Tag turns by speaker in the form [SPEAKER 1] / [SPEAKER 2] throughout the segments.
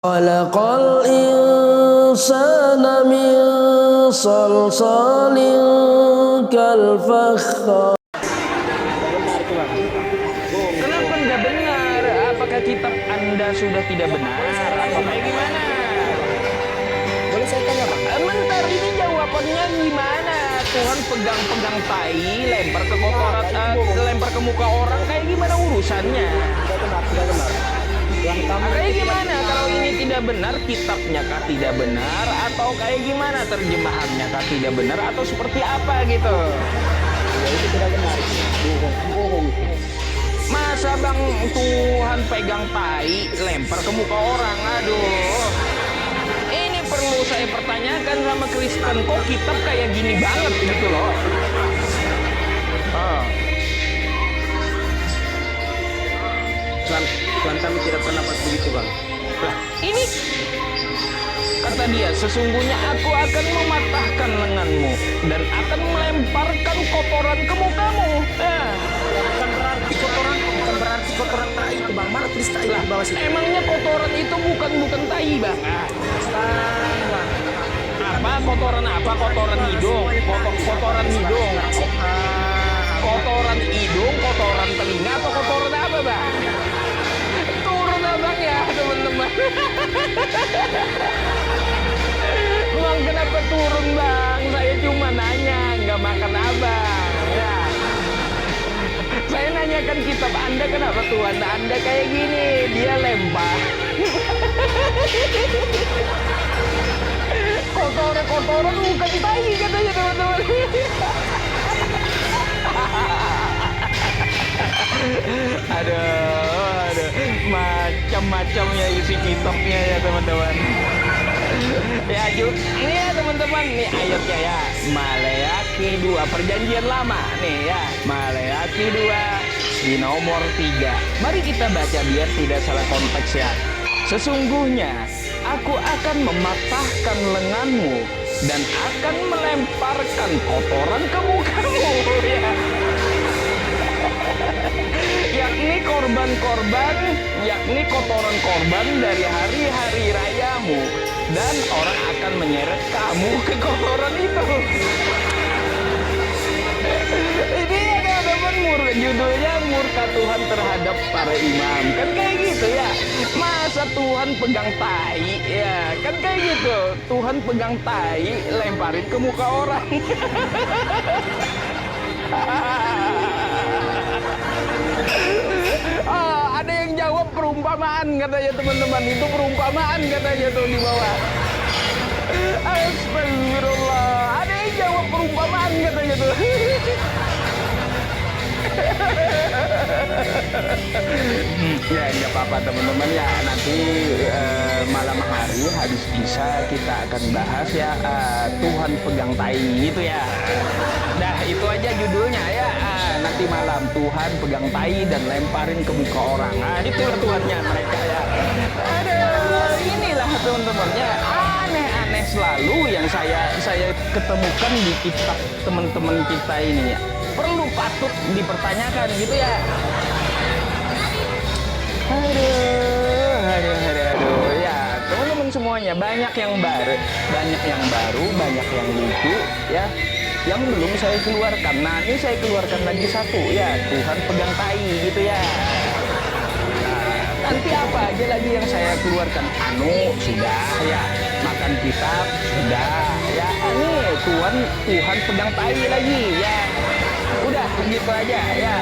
[SPEAKER 1] Khalaqal insana min salsalin kal fakhar.
[SPEAKER 2] Kenapa nggak benar? Apakah kitab Anda sudah tidak benar? Atau kayak gimana?
[SPEAKER 3] Boleh saya tanya, Bang?
[SPEAKER 2] Bentar, ini jawabannya gimana? Tuhan pegang-pegang tai, lempar ke kotoran, lempar ke muka orang, kayak gimana urusannya?
[SPEAKER 3] Tidak benar, tidak benar. Yang kamu
[SPEAKER 2] Kayak gimana kalau ini tidak benar, kitabnya kah tidak benar, atau kayak gimana terjemahannya kah tidak benar, atau seperti apa gitu?
[SPEAKER 3] ya, itu tidak benar. Bohong.
[SPEAKER 2] Masa Bang Tuhan pegang tai, lempar ke muka orang? Aduh. Ini perlu saya pertanyakan sama Kristen, kok kitab kayak gini banget gitu loh. Oh.
[SPEAKER 3] Tuhan kami tidak pernah pas begitu, Bang.
[SPEAKER 2] Lah, ini kata dia, sesungguhnya aku akan mematahkan lenganmu dan akan melemparkan kotoran ke mukamu.
[SPEAKER 3] Bukan berarti kotoran tai itu, Bang. Mana tulis tai di bawah situ?
[SPEAKER 2] Emangnya kotoran itu bukan tai, Bang? Apa kotoran apa? Kotoran hidung, kotoran hidung, kotoran hidung, kotoran telinga, atau kotoran apa, Bang? Turun Abang ya, teman-teman. Bang, kenapa turun, Bang? Saya cuma nanya, nggak makan Abang. Ya. Saya nanyakan kitab Anda, kenapa Tuhan Anda kayak gini? Dia lempar. Kotoran bukan tai katanya, teman-teman. Aduh, macam-macamnya isi kitabnya ya, teman-teman. Ya, ini ya teman-teman, nih ayatnya ya, Maleakhi 2, perjanjian lama nih ya, Maleakhi 2 di nomor 3. Mari kita baca biar tidak salah konteks ya. Sesungguhnya aku akan mematahkan lenganmu dan akan melemparkan kotoran ke mukamu ya. yakni kotoran korban dari hari-hari rayamu, dan orang akan menyeret kamu ke kotoran itu. Ini ada teman judulnya murka Tuhan terhadap para imam, kan kayak gitu ya. Masa Tuhan pegang tai ya, kan kayak gitu. Tuhan pegang tai, lemparin ke muka orang. Ada yang jawab perumpamaan katanya, teman-teman. Itu perumpamaan katanya tuh di bawah. Astagfirullah. Ada yang jawab perumpamaan katanya tuh. Ya nggak apa-apa teman-teman ya, nanti malam hari habis Isya kita akan bahas ya, Tuhan pegang tai itu ya. Dah itu aja judulnya ya, nanti malam Tuhan pegang tai dan lemparin ke muka orang. Itulah Tuhannya mereka ya. Aduh, inilah teman-teman ya, aneh-aneh selalu yang saya ketemukan di kitab teman-teman kita ini ya. Perlu patut dipertanyakan gitu ya. Aduh ya teman-teman semuanya, banyak yang baru, banyak yang lucu ya, yang belum saya keluarkan. Nah ini saya keluarkan lagi satu ya, Tuhan pegang tai gitu ya. Nanti apa aja lagi yang saya keluarkan? Sudah ya, makan kitab sudah ya, ini Tuhan pegang tai lagi ya. Udah gitu aja ya.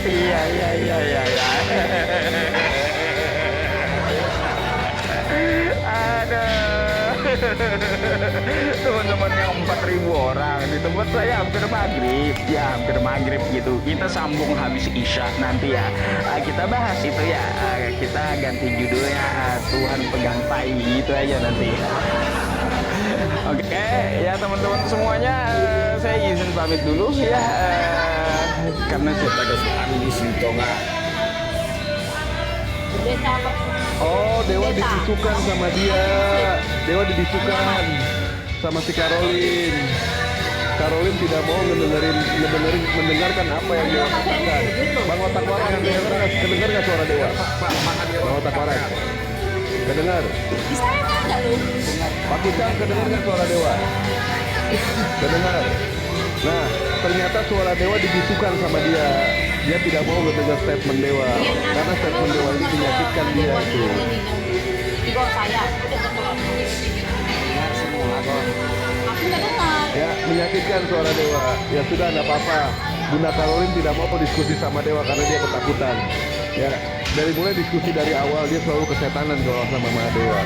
[SPEAKER 2] Iya. Aduh. Teman-teman yang 4.000 orang di tempat saya hampir maghrib gitu. Kita sambung habis Isya nanti ya. Kita bahas itu ya. Kita ganti judulnya Tuhan pegang tai gitu aja nanti. Oke, ya teman-teman semuanya, saya izin pamit dulu ya, karena saya pada di Sintonga.
[SPEAKER 4] Oh, Dewa dibisukan sama dia. Dewa dibisukan sama si Caroline. Caroline tidak mau mendengarkan apa yang Dewa katakan. Bang Otak Waras, kedengar nggak suara Dewa? Bang Otak Waras, kedengar?
[SPEAKER 5] Di saya nggak ada loh.
[SPEAKER 4] Pak Kucang, kedengar nggak suara Dewa? Kedengar? Nah, ternyata suara Dewa dibisukan sama dia. Dia tidak mau mendengar statement Dewa, karena statement Dewa ini menyakitkan dia itu.
[SPEAKER 5] Di bawah saya. Aku nggak dengar.
[SPEAKER 4] Ya, menyakitkan suara Dewa. Ya sudah, nggak apa-apa. Bunda Caroline tidak mau diskusi sama Dewa karena dia ketakutan. Ya, dari mulai diskusi dari awal dia selalu kesetanan kalau sama Mama Dewa.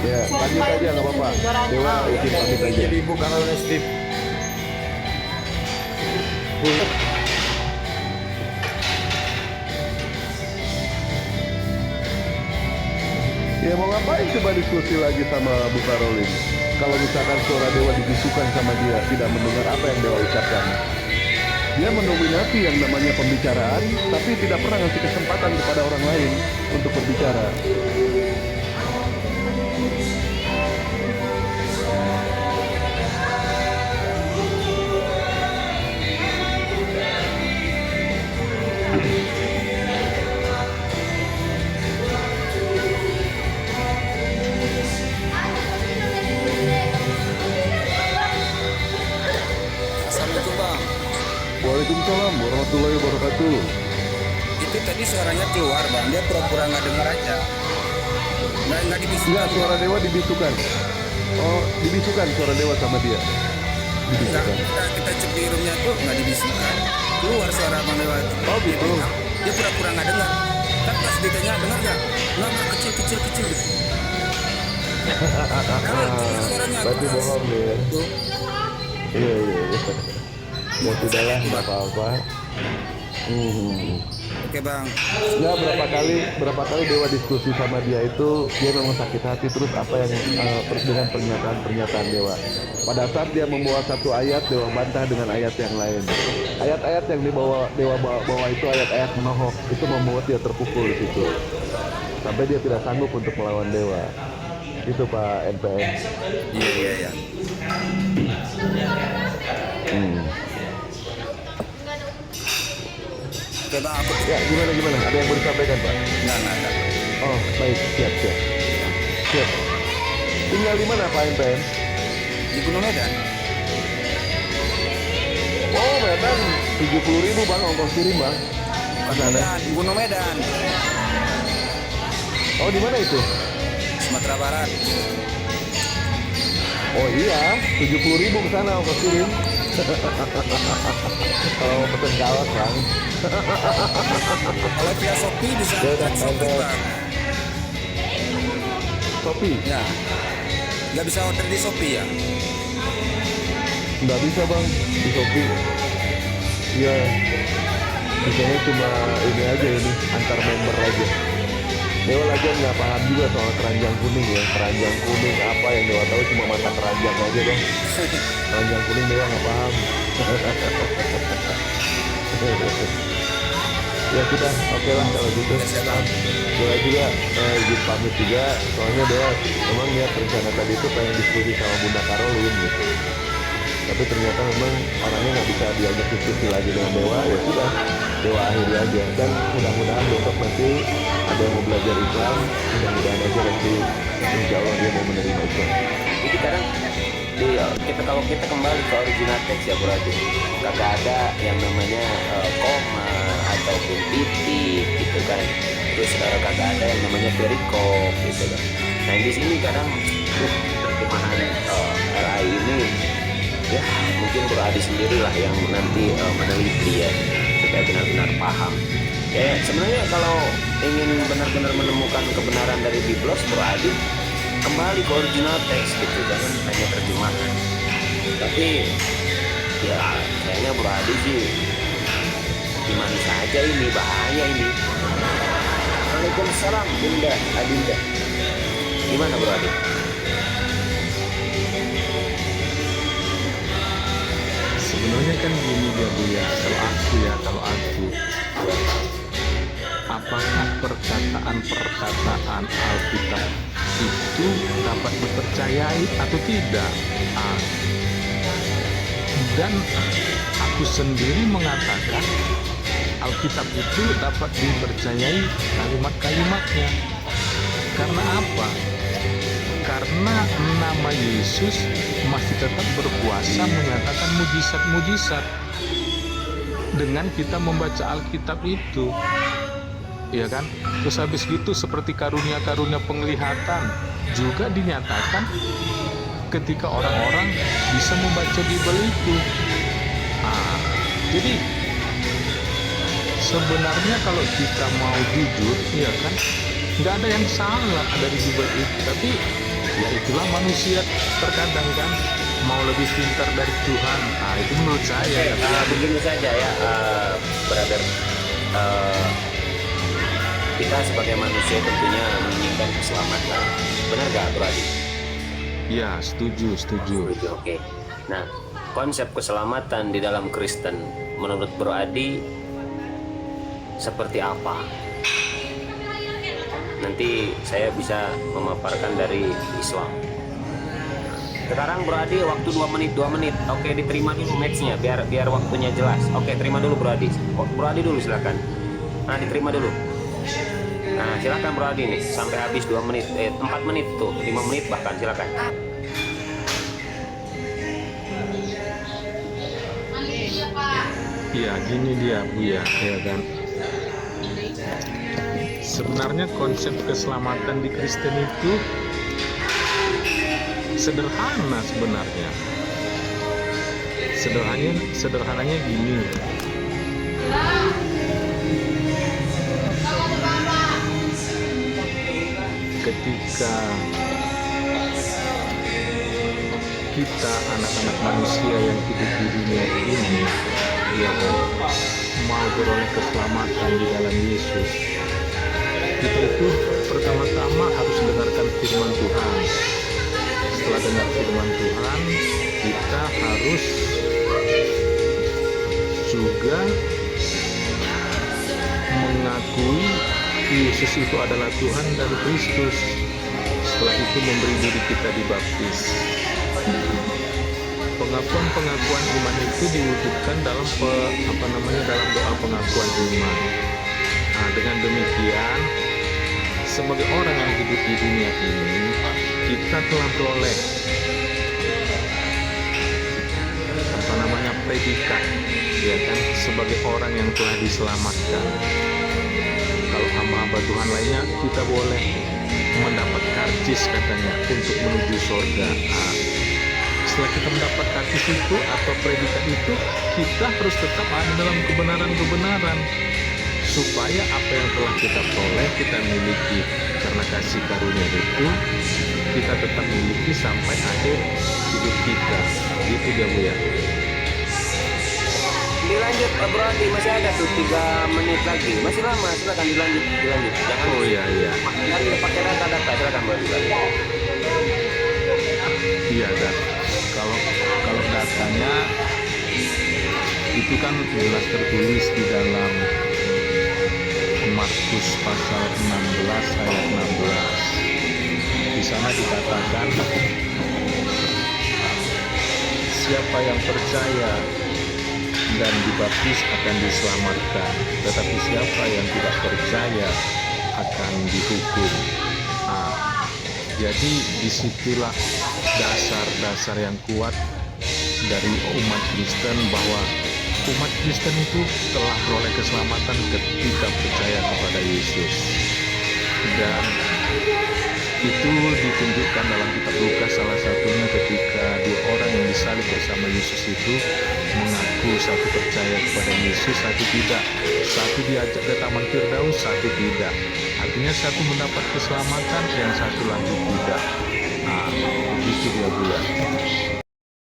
[SPEAKER 4] Ya, lanjut aja nggak apa-apa. Dewa izin pamit aja.
[SPEAKER 3] Jadi Ibu Caroline Steve.
[SPEAKER 4] Ya mau ngapain coba diskusi lagi sama Bu Caroline? Kalau misalkan suara Dewa dibisukan sama dia, tidak mendengar apa yang Dewa ucapkan. Dia mendominasi yang namanya pembicaraan, tapi tidak pernah ngasih kesempatan kepada orang lain untuk berbicara.
[SPEAKER 3] Assalamualaikum Bang.
[SPEAKER 4] Waalaikumsalam warahmatullahi wabarakatuh.
[SPEAKER 3] Itu tadi suaranya keluar Bang, dia pura-pura nggak dengar aja. Nggak dibisukan.
[SPEAKER 4] Enggak, suara Dewa dibisukan. Oh, dibisukan suara Dewa sama dia.
[SPEAKER 3] Nggak,
[SPEAKER 4] Dibisukan.
[SPEAKER 3] kita cek di roomnya tuh nggak dibisukan. Keluar suara Bang Dewa itu.
[SPEAKER 4] Oh gitu.
[SPEAKER 3] Dia pura-pura nggak dengar. Kan pas ditanya dengar nggak? Nggak kecil gitu. Suaranya
[SPEAKER 4] Berarti
[SPEAKER 3] keras.
[SPEAKER 4] bohong dia.
[SPEAKER 3] Tuh.
[SPEAKER 4] Iya. Ya sudahlah, nggak apa-apa.
[SPEAKER 3] Oke Bang.
[SPEAKER 4] Ya berapa kali Dewa diskusi sama dia itu dia memang sakit hati terus apa yang dengan pernyataan Dewa. Pada saat dia membawa satu ayat, Dewa bantah dengan ayat yang lain. Ayat-ayat yang Dewa bawa itu ayat-ayat menohok, itu membuat dia terpukul di situ. Sampai dia tidak sanggup untuk melawan Dewa. Itu Pak NPM.
[SPEAKER 3] Iya. Oke Bang, aku
[SPEAKER 4] Ya gimana? Ada yang mau disampaikan Pak?
[SPEAKER 3] nggak ada.
[SPEAKER 4] Oh baik, siap. Tinggal di mana Pak NPM?
[SPEAKER 3] Di Gunung Medan.
[SPEAKER 4] Oh Medan, 70.000 Bang ongkos kirim Bang. Ke sana.
[SPEAKER 3] Medan, di Gunung Medan,
[SPEAKER 4] Oh di mana itu?
[SPEAKER 3] Sumatera Barat.
[SPEAKER 4] Oh iya, 70.000 ke sana ongkos kirim. Kalau mau pesen kaos Bang.
[SPEAKER 3] Kalau via Shopee bisa
[SPEAKER 4] Ya udah,
[SPEAKER 3] Shopee
[SPEAKER 4] mantap.
[SPEAKER 3] Bang.
[SPEAKER 4] Shopee?
[SPEAKER 3] Ya. Nggak bisa order di Shopee ya?
[SPEAKER 4] Nggak bisa Bang, di Shopee. Iya, bisanya cuma ini aja ini, antar member aja. Dewa lagi nggak paham juga soal keranjang kuning ya. Keranjang kuning apa yang Dewa tahu cuma mata keranjang aja dong. Keranjang kuning Dewa nggak paham. Ya sudah, oke lah kalau gitu.
[SPEAKER 3] Ya, siap, Bang.
[SPEAKER 4] Dewa juga izin pamit juga. Soalnya Dewa memang lihat rencana tadi itu pengen diskusi sama Bunda Caroline gitu. Tapi ternyata memang orangnya nggak bisa diajak diskusi lagi dengan Dewa. Ya sudah, Dewa akhiri aja. Dan mudah-mudahan besok nanti ada yang mau belajar Islam. Mudah-mudahan aja nanti insya Allah dia mau menerima Islam.
[SPEAKER 6] Jadi kadang kalau kita kembali ke original teks ya berarti kagak ada yang namanya koma ataupun titik gitu kan. Terus kagak ada yang namanya perikop gitu kan. Nah di sini kadang terjemahan RAI ini ya mungkin berada sendirilah yang nanti meneliti ya supaya benar-benar paham. Ya sebenarnya kalau ingin benar-benar menemukan kebenaran dari Biblos berarti kembali ke original teks gitu, jangan hanya terjemahan. Tapi ya kayaknya berarti sih gimana saja ini, bahaya ini. Waalaikumsalam Bunda Adinda. Gimana berarti?
[SPEAKER 7] Sebenarnya kan gini dia Bu ya, kalau aku apakah perkataan Alkitab itu dapat dipercayai atau tidak? Dan aku sendiri mengatakan Alkitab itu dapat dipercayai kalimat-kalimatnya. Karena apa? Karena nama Yesus masih tetap berkuasa menyatakan mujizat-mujizat dengan kita membaca Alkitab itu, ya kan? Terus habis gitu seperti karunia-karunia penglihatan juga dinyatakan ketika orang-orang bisa membaca Bible itu. Jadi sebenarnya kalau kita mau jujur, ya kan, nggak ada yang salah dari Bible itu. Tapi ya itulah manusia terkadang kan mau lebih pintar dari Tuhan. Itu menurut saya.
[SPEAKER 6] Begini saja ya, brother. Kita sebagai manusia tentunya menginginkan keselamatan. Benar gak, Bro Adi?
[SPEAKER 7] Ya, setuju.
[SPEAKER 6] Oke. Nah, konsep keselamatan di dalam Kristen menurut Bro Adi seperti apa? Nanti saya bisa memaparkan dari Islam. Sekarang Bro Adi waktu 2 menit. Oke, diterima dulu matchnya biar waktunya jelas. Oke, terima dulu Bro Adi. Bro Adi dulu silakan. Nah, diterima dulu. Nah, silakan Bro Adi nih sampai habis 2 menit, 4 menit tuh, 5 menit bahkan, silakan.
[SPEAKER 7] Ya, gini dia Buya, ya kan. Sebenarnya konsep keselamatan di Kristen itu sederhana sebenarnya. Sederhananya gini. Ketika kita anak-anak manusia yang hidup di dunia ini, ya kan, mau beroleh keselamatan di dalam Yesus, kita itu pertama-tama harus dengarkan firman Tuhan. Setelah dengar firman Tuhan, kita harus juga mengakui Yesus itu adalah Tuhan dan Kristus. Setelah itu memberi diri kita dibaptis. Pengakuan iman itu diwujudkan dalam dalam doa pengakuan iman. Nah, dengan demikian, sebagai orang yang hidup di dunia ini, kita telah beroleh predikat, ya kan, sebagai orang yang telah diselamatkan. Kalau hamba-hamba Tuhan lainnya, kita boleh mendapat karcis katanya untuk menuju surga. Setelah kita mendapat karcis itu atau predikat itu, kita harus tetap ada dalam kebenaran-kebenaran supaya apa yang telah kita peroleh kita miliki. Karena kasih karunia itu kita tetap miliki sampai akhir hidup kita. Gitu dia Bu ya.
[SPEAKER 6] Dilanjut Bro Adi, masih ada tuh 3 menit lagi, masih lama, silakan dilanjut. Jangan
[SPEAKER 7] iya.
[SPEAKER 6] Jangan pakai data, silakan Bro Adi.
[SPEAKER 7] Iya, dan kalau datanya itu kan jelas tertulis di dalam Markus pasal 16 ayat 16. Di sana dikatakan, siapa yang percaya dan dibaptis akan diselamatkan, tetapi siapa yang tidak percaya akan dihukum. Jadi disitulah dasar-dasar yang kuat dari umat Kristen, bahwa umat Kristen itu telah beroleh keselamatan ketika percaya kepada Yesus. Dan itu ditunjukkan dalam kitab Lukas, salah satunya ketika 2 orang yang disalib bersama Yesus itu mengaku satu percaya kepada Yesus, satu tidak. Satu diajak ke Taman Firdaus, satu tidak. Artinya satu mendapat keselamatan, yang satu lagi tidak. Begitu dia Bu ya.